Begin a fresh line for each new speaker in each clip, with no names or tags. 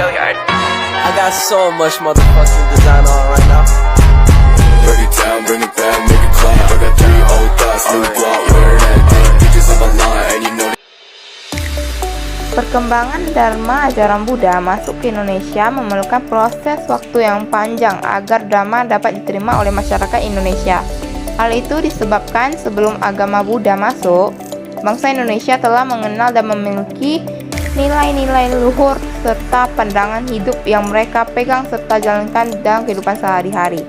I got so much motherfucking design on right now.
Break it down, bring it back, make it clap. I got 3 old thoughts, new guap, wear that dick. Bitches on my line, and you know.
Perkembangan Dharma ajaran Buddha masuk ke Indonesia memerlukan proses waktu yang panjang agar Dharma dapat diterima oleh masyarakat Indonesia. Hal itu disebabkan sebelum agama Buddha masuk, bangsa Indonesia telah mengenal dan memiliki nilai-nilai luhur serta pandangan hidup yang mereka pegang serta jalankan dalam kehidupan sehari-hari.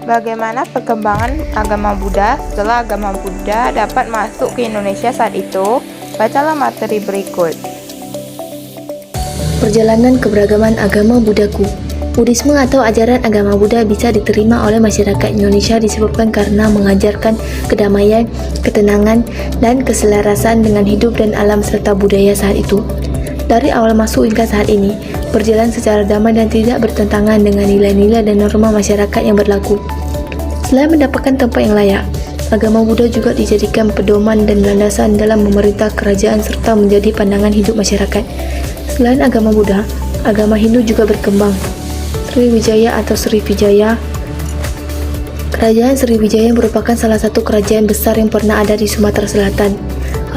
Bagaimana perkembangan agama Buddha setelah agama Buddha dapat masuk ke Indonesia saat itu? Bacalah materi berikut.
Perjalanan keberagaman agama Buddhaku. Buddhisme atau ajaran agama Buddha bisa diterima oleh masyarakat Indonesia disebabkan karena mengajarkan kedamaian, ketenangan, dan keselarasan dengan hidup dan alam serta budaya saat itu. Dari awal masuk hingga saat ini, berjalan secara damai dan tidak bertentangan dengan nilai-nilai dan norma masyarakat yang berlaku. Selain mendapatkan tempat yang layak, agama Buddha juga dijadikan pedoman dan landasan dalam memerintah kerajaan serta menjadi pandangan hidup masyarakat. Selain agama Buddha, agama Hindu juga berkembang. Sriwijaya atau Srivijaya. Kerajaan Sriwijaya merupakan salah satu kerajaan besar yang pernah ada di Sumatera Selatan.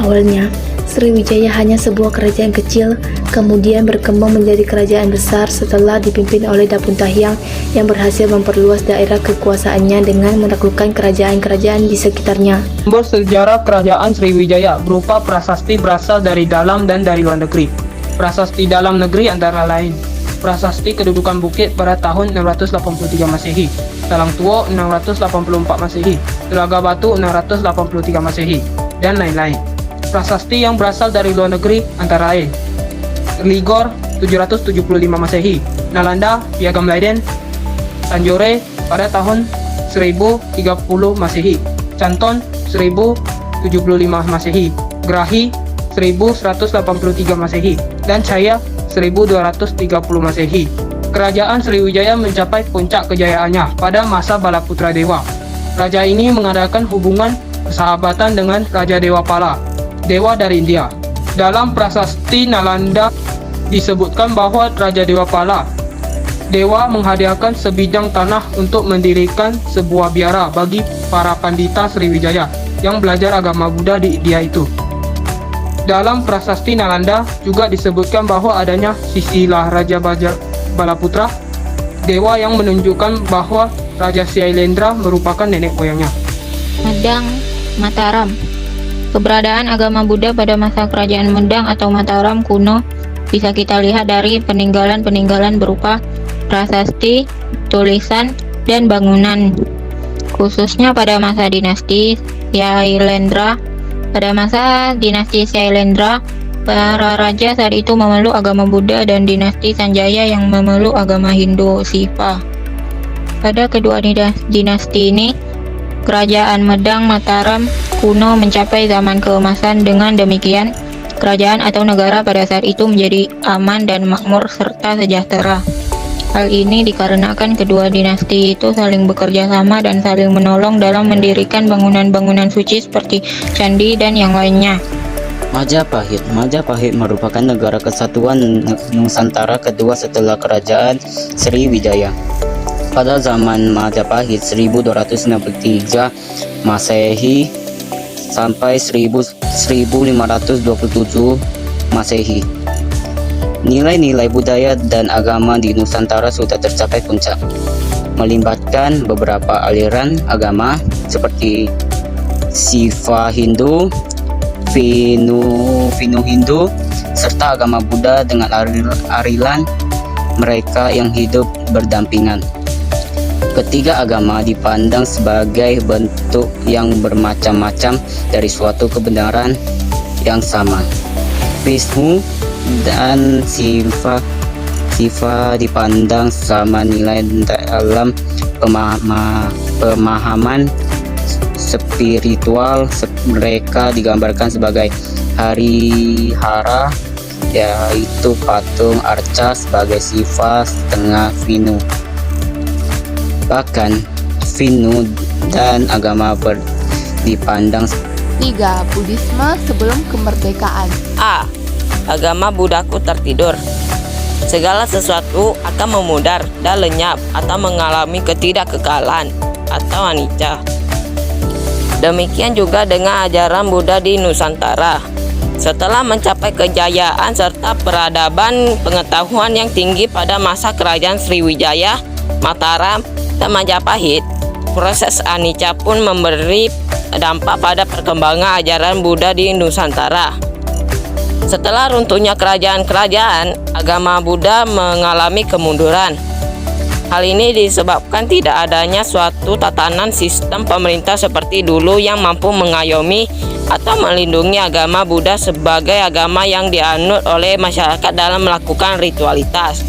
Awalnya, Sriwijaya hanya sebuah kerajaan kecil, kemudian berkembang menjadi kerajaan besar setelah dipimpin oleh Dapun Tahyang yang berhasil memperluas daerah kekuasaannya dengan menaklukkan kerajaan-kerajaan di sekitarnya.
Simbol sejarah kerajaan Sriwijaya berupa prasasti berasal dari dalam dan dari luar negeri. Prasasti dalam negeri antara lain Prasasti Kedudukan Bukit pada tahun 683 Masehi, Talang Tuo 684 Masehi, Telaga Batu 683 Masehi, dan lain-lain. Prasasti yang berasal dari luar negeri antara lain Ligor 775 Masehi, Nalanda, Piagam Leiden, Tanjore pada tahun 1030 Masehi, Canton 1075 Masehi, Grahi 1183 Masehi, dan Chaya 1230 Masehi. Kerajaan Sriwijaya mencapai puncak kejayaannya pada masa Balaputra Dewa. Raja ini mengadakan hubungan persahabatan dengan Raja Dewapala, dewa dari India. Dalam prasasti Nalanda disebutkan bahwa Raja Dewapala, dewa menghadiahkan sebidang tanah untuk mendirikan sebuah biara bagi para pandita Sriwijaya yang belajar agama Buddha di India itu. Dalam prasasti Nalanda juga disebutkan bahwa adanya Sisilah Raja Balaputra, dewa yang menunjukkan bahwa Raja Syailendra merupakan nenek moyangnya.
Medang, Mataram. Keberadaan agama Buddha pada masa kerajaan Medang atau Mataram kuno bisa kita lihat dari peninggalan-peninggalan berupa prasasti, tulisan, dan bangunan. Khususnya pada masa dinasti Syailendra. Pada masa dinasti Syailendra, para raja saat itu memeluk agama Buddha dan dinasti Sanjaya yang memeluk agama Hindu Siva. Pada kedua dinasti ini, kerajaan Medang Mataram kuno mencapai zaman keemasan. Dengan demikian, kerajaan atau negara pada saat itu menjadi aman dan makmur serta sejahtera. Hal ini dikarenakan kedua dinasti itu saling bekerja sama dan saling menolong dalam mendirikan bangunan-bangunan suci seperti candi dan yang lainnya.
Majapahit. Majapahit merupakan negara kesatuan Nusantara kedua setelah kerajaan Sriwijaya. Pada zaman Majapahit 1263 Masehi sampai 1527 Masehi. Nilai-nilai budaya dan agama di Nusantara sudah tercapai puncak, melibatkan beberapa aliran agama seperti Siva Hindu, Vinu Hindu, serta agama Buddha dengan arilan mereka yang hidup berdampingan. Ketiga agama dipandang sebagai bentuk yang bermacam-macam dari suatu kebenaran yang sama. Vishnu dan Siva dipandang sama nilai dalam pemahaman spiritual. Mereka digambarkan sebagai Harihara, yaitu patung arca, sebagai Siva setengah Vinu. Bahkan Vinu dan agama dipandang.
3. Buddhisme sebelum kemerdekaan.
A. Agama Buddhaku tertidur. Segala sesuatu akan memudar dan lenyap atau mengalami ketidakkekalan atau anicca. Demikian juga dengan ajaran Buddha di Nusantara. Setelah mencapai kejayaan serta peradaban pengetahuan yang tinggi pada masa kerajaan Sriwijaya, Mataram, dan Majapahit, proses anicca pun memberi dampak pada perkembangan ajaran Buddha di Nusantara. Setelah runtuhnya kerajaan-kerajaan, agama Buddha mengalami kemunduran. Hal ini disebabkan tidak adanya suatu tatanan sistem pemerintah seperti dulu yang mampu mengayomi atau melindungi agama Buddha sebagai agama yang dianut oleh masyarakat dalam melakukan ritualitas.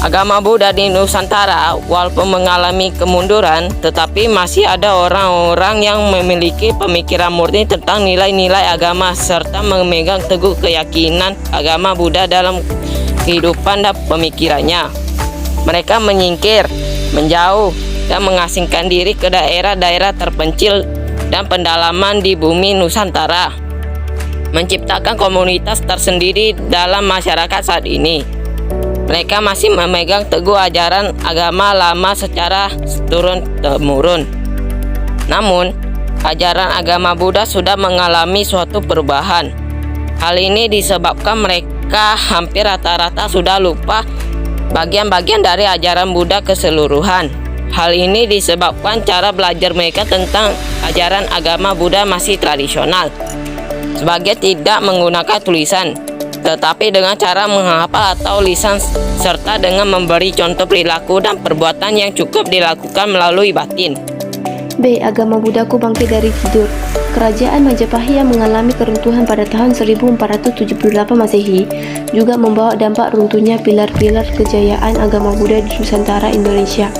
Agama Buddha di Nusantara walaupun mengalami kemunduran, tetapi masih ada orang-orang yang memiliki pemikiran murni tentang nilai-nilai agama serta memegang teguh keyakinan agama Buddha dalam kehidupan dan pemikirannya. Mereka menyingkir, menjauh, dan mengasingkan diri ke daerah-daerah terpencil dan pendalaman di bumi Nusantara, menciptakan komunitas tersendiri dalam masyarakat saat ini. Mereka masih memegang teguh ajaran agama lama secara turun-temurun. Namun, ajaran agama Buddha sudah mengalami suatu perubahan. Hal ini disebabkan mereka hampir rata-rata sudah lupa bagian-bagian dari ajaran Buddha keseluruhan. Hal ini disebabkan cara belajar mereka tentang ajaran agama Buddha masih tradisional, sebagai tidak menggunakan tulisan, tetapi dengan cara menghafal atau lisan serta dengan memberi contoh perilaku dan perbuatan yang cukup dilakukan melalui batin.
B. Agama Buddhaku bangkit dari tidur. Kerajaan Majapahit yang mengalami keruntuhan pada tahun 1478 Masehi juga membawa dampak runtuhnya pilar-pilar kejayaan agama Buddha di Nusantara Indonesia.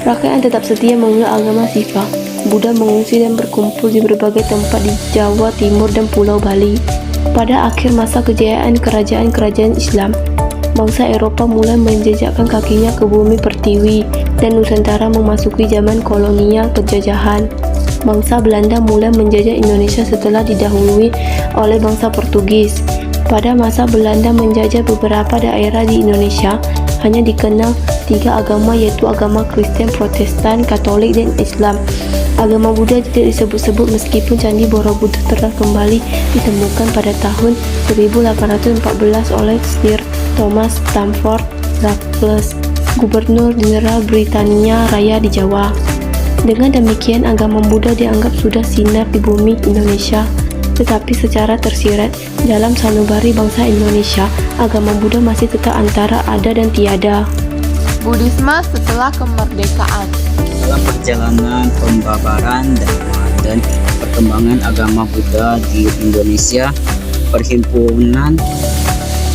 Rakyat tetap setia memeluk agama Siva. Buddha mengungsi dan berkumpul di berbagai tempat di Jawa Timur dan Pulau Bali. Pada akhir masa kejayaan kerajaan-kerajaan Islam, bangsa Eropa mulai menjejakkan kakinya ke bumi pertiwi dan Nusantara memasuki zaman kolonial penjajahan. Bangsa Belanda mulai menjajah Indonesia setelah didahului oleh bangsa Portugis. Pada masa Belanda menjajah beberapa daerah di Indonesia, hanya dikenal 3 agama, yaitu agama Kristen, Protestan, Katolik, dan Islam. Agama Buddha tidak disebut-sebut meskipun Candi Borobudur telah kembali ditemukan pada tahun 1814 oleh Sir Thomas Stamford Raffles, Gubernur Jenderal Britania Raya di Jawa. Dengan demikian, agama Buddha dianggap sudah sinar di bumi Indonesia. Tetapi secara tersirat dalam sanubari bangsa Indonesia, agama Buddha masih tetap antara ada dan tiada.
Buddhisme setelah kemerdekaan.
Dalam perjalanan pembabaran dan perkembangan agama Buddha di Indonesia, Perhimpunan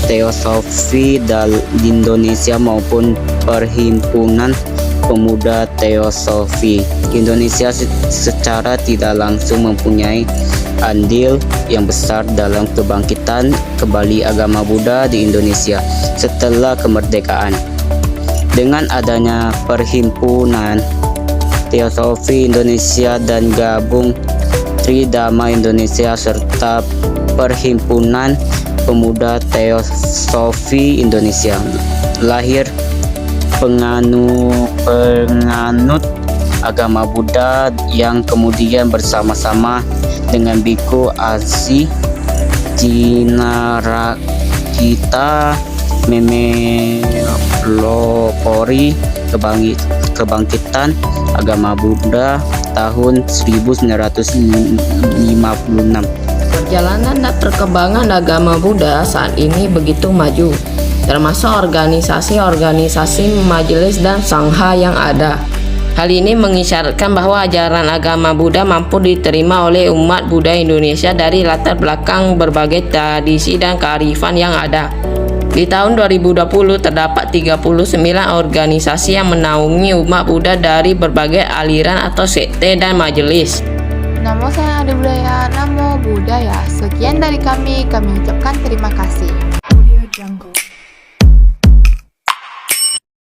Teosofi di Indonesia maupun Perhimpunan Pemuda Teosofi Indonesia secara tidak langsung mempunyai andil yang besar dalam kebangkitan kembali agama Buddha di Indonesia setelah kemerdekaan. Dengan adanya Perhimpunan Teosofi Indonesia dan gabung Tridharma Indonesia serta Perhimpunan Pemuda Teosofi Indonesia, lahir penganut agama Buddha yang kemudian bersama-sama dengan Biku Asi Jinarakita Memelopori kebangkitan agama Buddha tahun 1956.
Perjalanan dan perkembangan agama Buddha saat ini begitu maju, termasuk organisasi-organisasi majelis dan sangha yang ada. Hal ini mengisyaratkan bahwa ajaran agama Buddha mampu diterima oleh umat Buddha Indonesia dari latar belakang berbagai tradisi dan kearifan yang ada. Di tahun 2020 terdapat 39 organisasi yang menaungi umat Buddha dari berbagai aliran atau sekte dan majelis.
Namo Sayang Adi Budaya, Namo Buddhaya. Sekian dari kami ucapkan terima kasih.